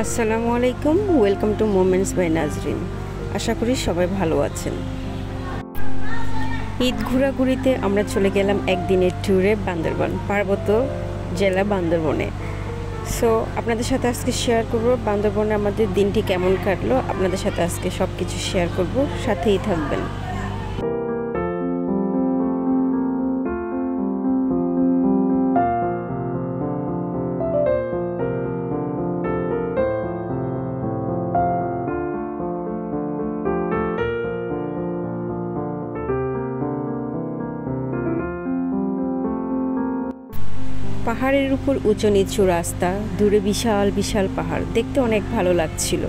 আসসালামু আলাইকুম, welcome to Moments by Nazrin. আশা করি সবাই ভালো আছেন। ঈদ ঘোরাঘুরিতে আমরা চলে গেলাম একদিনের ট্যুরে বান্দরবান, পার্বত্য জেলা বান্দরবনে। সো আপনাদের সাথে আজকে শেয়ার করব বান্দরবনে আমাদের দিনটি কেমন কাটলো। আপনাদের সাথে আজকে সব কিছু শেয়ার করব, সাথেই থাকবেন। পাহাড়ের উপর উঁচু নিচু রাস্তা, দূরে বিশাল বিশাল পাহাড়, দেখতে অনেক ভালো লাগছিল।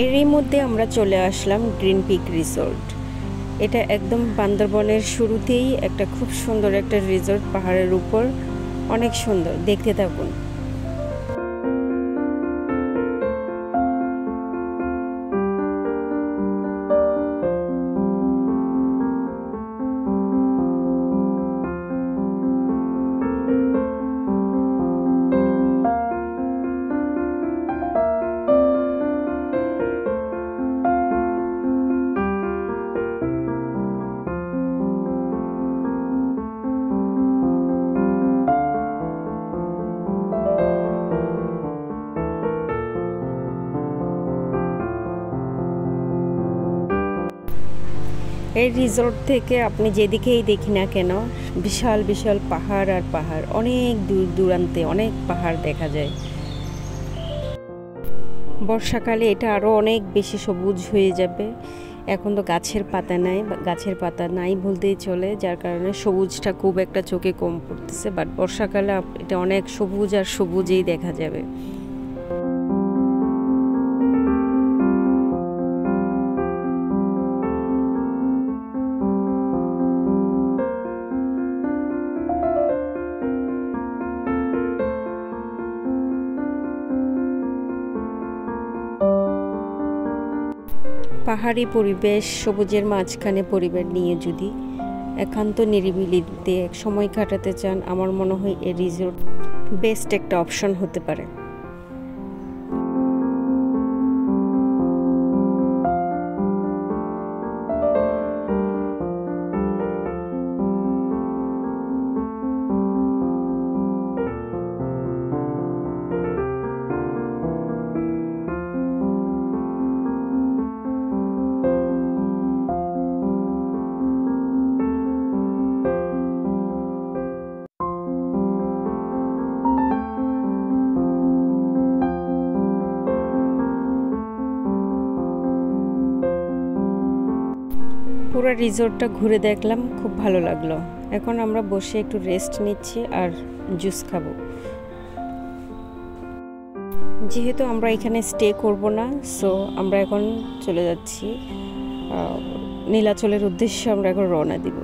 এরই মধ্যে আমরা চলে আসলাম গ্রিন পিক রিসোর্ট। এটা একদম বান্দরবনের শুরুতেই একটা খুব সুন্দর একটা রিসোর্ট, পাহাড়ের উপর, অনেক সুন্দর, দেখতে থাকুন। এই রিসোর্ট থেকে আপনি যেদিকেই দেখি না কেন বিশাল বিশাল পাহাড় আর পাহাড়, অনেক দূর দূরান্তে অনেক পাহাড় দেখা যায়। বর্ষাকালে এটা আরও অনেক বেশি সবুজ হয়ে যাবে। এখন তো গাছের পাতা নাই বলতেই চলে, যার কারণে সবুজটা খুব একটা চোখে কম পড়তেছে। বাট বর্ষাকালে এটা অনেক সবুজ আর সবুজেই দেখা যাবে। পাহাড়ি পরিবেশ, সবুজের মাঝখানে পরিবার নিয়ে যদি একান্ত নিরিবিলিতে এক সময় কাটাতে চান, আমার মনে হয় এই রিসোর্ট বেস্ট একটা অপশন হতে পারে। পুরো রিসোর্টটা ঘুরে দেখলাম, খুব ভালো লাগলো। এখন আমরা বসে একটু রেস্ট নিচ্ছি আর জুস খাবো। যেহেতু আমরা এখানে স্টে করব না, সো আমরা এখন চলে যাচ্ছি নীলাচলের উদ্দেশ্যে। আমরা এখন রওনা দিব।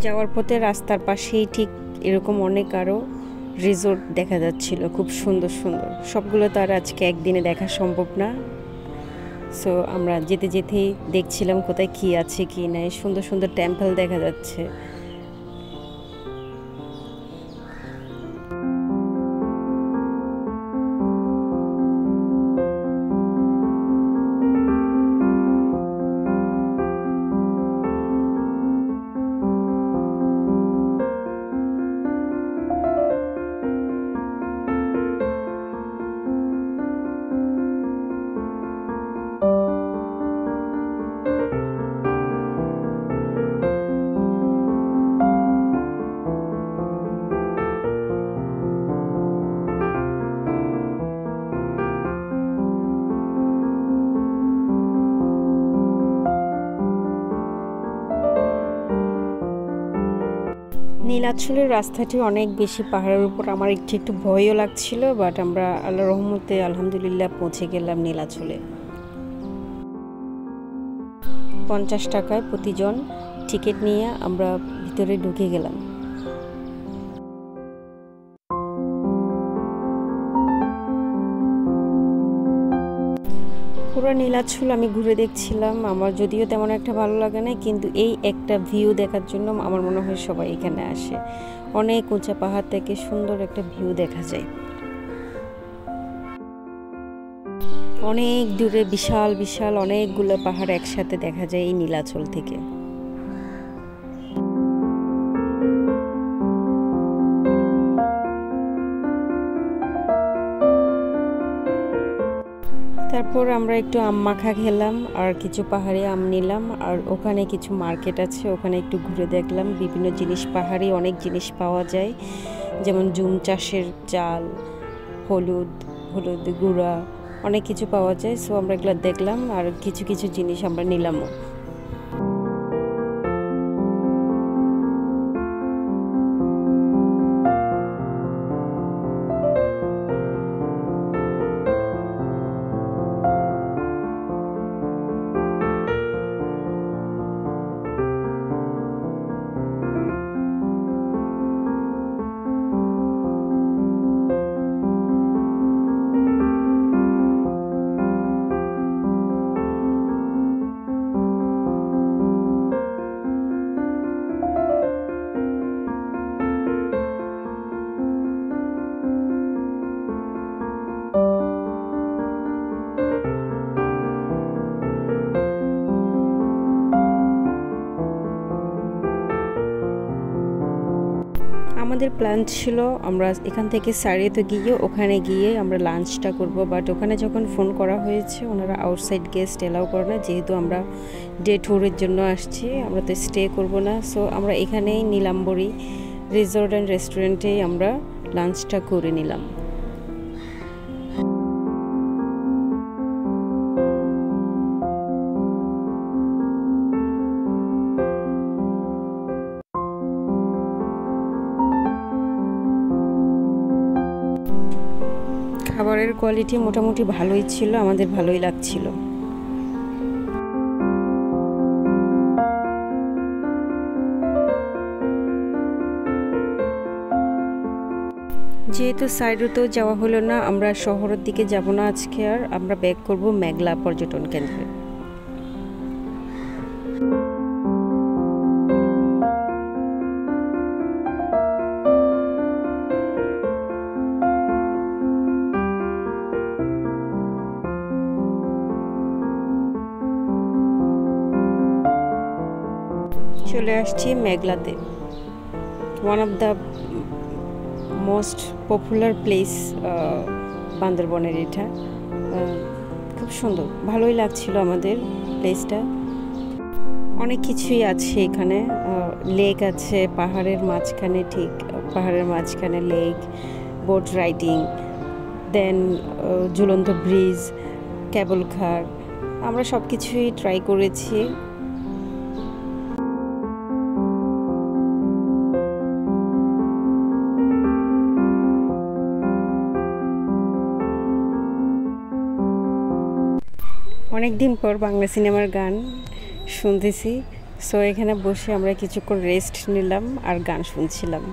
যাওয়ার পথে রাস্তার পাশেই ঠিক এরকম অনেক আরও রিসোর্ট দেখা যাচ্ছিল, খুব সুন্দর সুন্দর। সবগুলো তো আর আজকে একদিনে দেখা সম্ভব না। সো আমরা যেতে যেতেই দেখছিলাম কোথায় কি আছে কি নাই। সুন্দর সুন্দর টেম্পল দেখা যাচ্ছে। নীলাচলের রাস্তাটি অনেক বেশি পাহাড়ের উপর, আমার একটু ভয়ও লাগছিল, বাট আমরা আল্লাহর রহমতে আলহামদুলিল্লাহ পৌঁছে গেলাম নীলাচলে। 50 টাকায় প্রতিজন টিকিট নিয়ে আমরা ভিতরে ঢুকে গেলাম। পুরো নীলাচল আমি ঘুরে দেখছিলাম, আমার যদিও তেমন একটা ভালো লাগে না, কিন্তু এই একটা ভিউ দেখার জন্য আমার মনে হয় সবাই এখানে আসে। অনেক উঁচা পাহাড় থেকে সুন্দর একটা ভিউ দেখা যায়। অনেক দূরে বিশাল বিশাল অনেকগুলো পাহাড় একসাথে দেখা যায় এই নীলাচল থেকে। তারপর আমরা একটু আম মাখা খেলাম আর কিছু পাহাড়ি আম নিলাম, আর ওখানে কিছু মার্কেট আছে, ওখানে একটু ঘুরে দেখলাম। বিভিন্ন জিনিস, পাহাড়ি অনেক জিনিস পাওয়া যায়, যেমন জুম চাষের চাল, হলুদ গুঁড়া, অনেক কিছু পাওয়া যায়। সো আমরা এগুলো দেখলাম আর কিছু কিছু জিনিস আমরা নিলামও। আমাদের প্ল্যান ছিল আমরা এখান থেকে সারিয়াতে গিয়ে ওখানে গিয়ে আমরা লাঞ্চটা করব, বাট ওখানে যখন ফোন করা হয়েছে ওনারা আউটসাইড গেস্ট এলাও করে না, যেহেতু আমরা ডে ট্যুরের জন্য আসছি, আমরা তো স্টে করব না। সো আমরা এখানেই নীলাম্বরী রিসোর্ট অ্যান্ড রেস্টুরেন্টেই আমরা লাঞ্চটা করে নিলাম। খাবারের কোয়ালিটি মোটামুটি ভালোই ছিল, আমাদের ভালোই লাগছিল। যেহেতু সাইডেও যাওয়া হলো না, আমরা শহরের দিকে যাব না আজকে, আর আমরা ব্যাক করব মেঘলা পর্যটন কেন্দ্রে। চলে আসছি মেঘলাতে, one of the most popular place বান্দরবনের। এটা খুব সুন্দর, ভালোই লাগছিল আমাদের প্লেসটা। অনেক কিছুই আছে এখানে, লেক আছে পাহাড়ের মাঝখানে, ঠিক পাহাড়ের মাঝখানে লেক, বোট রাইডিং, দেন ঝুলন্ত ব্রিজ, কেবল কার, আমরা সব কিছুই ট্রাই করেছি। অনেক দিন পর বাংলা সিনেমার গান শুনতেছি, সো এখানে বসে আমরা কিছুক্ষণ রেস্ট নিলাম আর গান শুনছিলাম।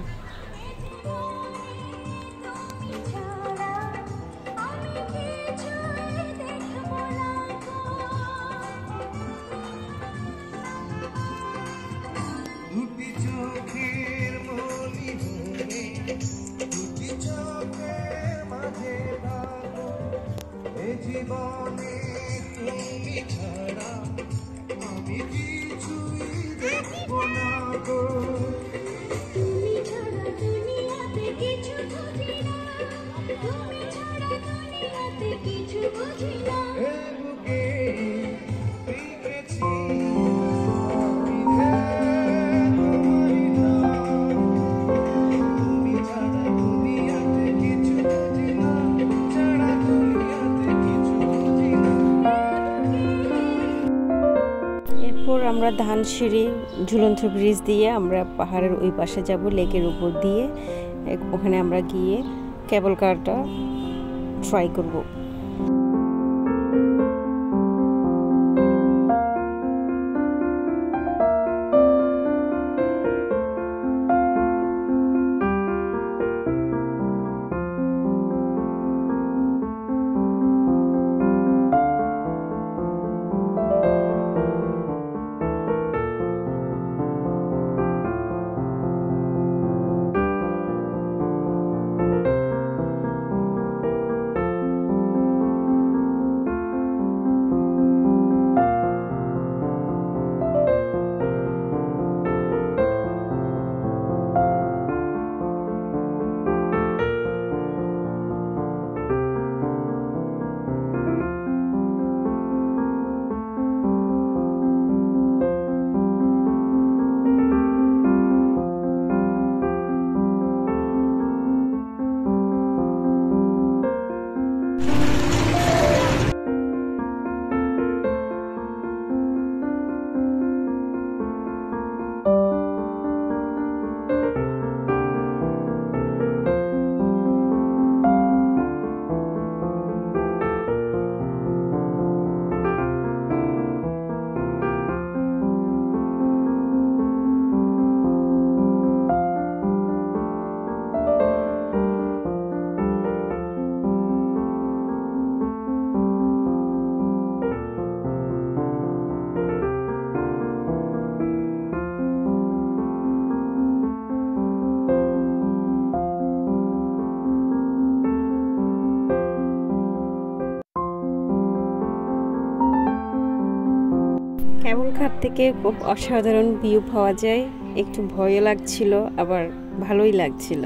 ধানসিঁড়ি ঝুলন্ত ব্রিজ দিয়ে আমরা পাহাড়ের ওই পাশে যাব, লেকের উপর দিয়ে। ওখানে আমরা গিয়ে কেবল কারটা ট্রাই করব। কেবল ঘাট থেকে খুব অসাধারণ ভিউ পাওয়া যায়। একটু ভয়ও লাগছিল, আবার ভালোই লাগছিল।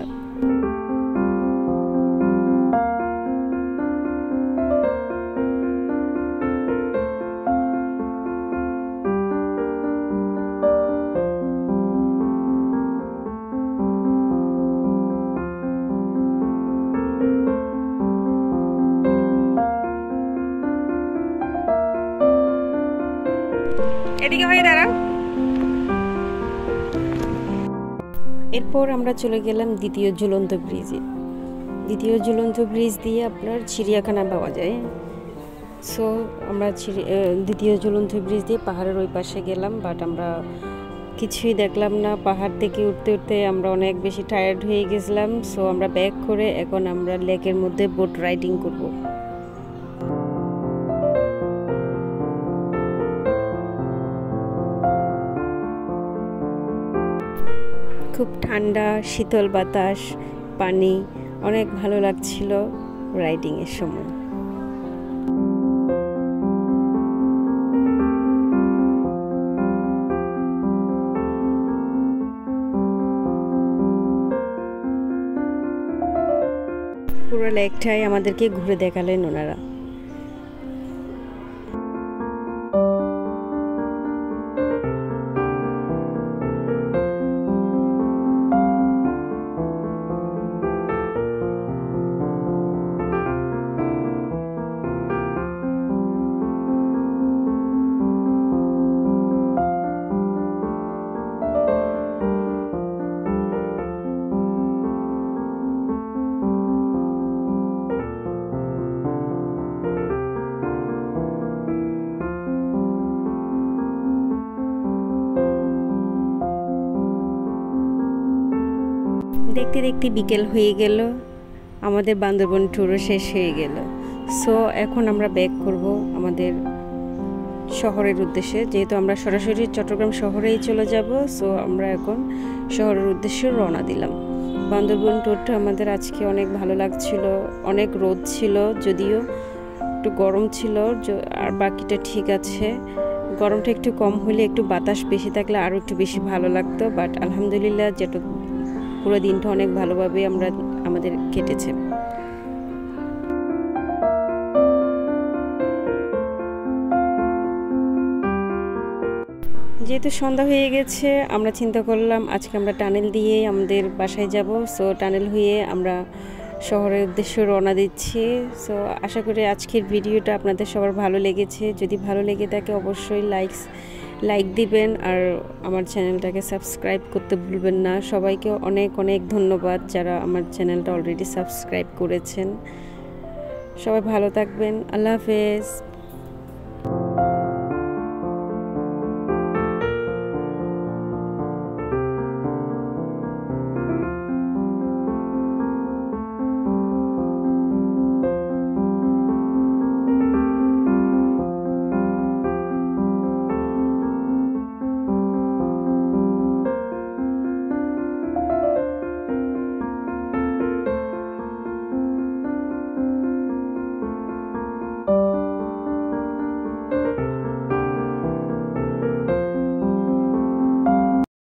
এদিকে হয়ে দাঁড়া। এরপর আমরা চলে গেলাম দ্বিতীয় ঝুলন্ত ব্রিজে। দ্বিতীয় ঝুলন্ত ব্রিজ দিয়ে আপনার চিড়িয়াখানা পাওয়া যায়। সো আমরা দ্বিতীয় ঝুলন্ত ব্রিজ দিয়ে পাহাড়ের ওই পাশে গেলাম, বাট আমরা কিছুই দেখলাম না। পাহাড় থেকে উঠতে উঠতে আমরা অনেক বেশি টায়ার্ড হয়ে গেছিলাম। সো আমরা ব্যাক করে এখন আমরা লেকের মধ্যে বোট রাইডিং করব। খুব ঠান্ডা শীতল বাতাস, পানি, অনেক ভালো লাগছিল রাইডিংয়ের সময়। পুরো লেকটাই আমাদেরকে ঘুরে দেখালেন ওনারা। দেখতে দেখতে বিকেল হয়ে গেল, আমাদের বান্দরবন ট্যুরও শেষ হয়ে গেল। সো এখন আমরা ব্যাক করব আমাদের শহরের উদ্দেশ্যে, যেহেতু আমরা সরাসরি চট্টগ্রাম শহরেই চলে যাব। সো আমরা এখন শহরের উদ্দেশ্যে রওনা দিলাম। বান্দরবন ট্যুরটা আমাদের আজকে অনেক ভালো লাগছিল। অনেক রোদ ছিল, যদিও একটু গরম ছিল, আর বাকিটা ঠিক আছে। গরমটা একটু কম হলে, একটু বাতাস বেশি থাকলে আরও একটু বেশি ভালো লাগতো। বাট আলহামদুলিল্লাহ, যেটা পুরো দিনটা অনেক ভালোভাবে আমাদের কেটেছে। যেহেতু সন্ধ্যা হয়ে গেছে, আমরা চিন্তা করলাম আজকে আমরা টানেল দিয়ে আমাদের বাসায় যাব। সো টানেল হয়ে আমরা শহরের উদ্দেশ্যে রওনা দিচ্ছি। সো আশা করি আজকের ভিডিওটা আপনাদের সবার ভালো লেগেছে। যদি ভালো লেগে থাকে অবশ্যই লাইক দিবেন আর আমার চ্যানেলটাকে সাবস্ক্রাইব করতে ভুলবেন না। সবাইকে অনেক অনেক ধন্যবাদ যারা আমার চ্যানেলটা অলরেডি সাবস্ক্রাইব করেছেন। সবাই ভালো থাকবেন। আল্লাহ হাফেজ।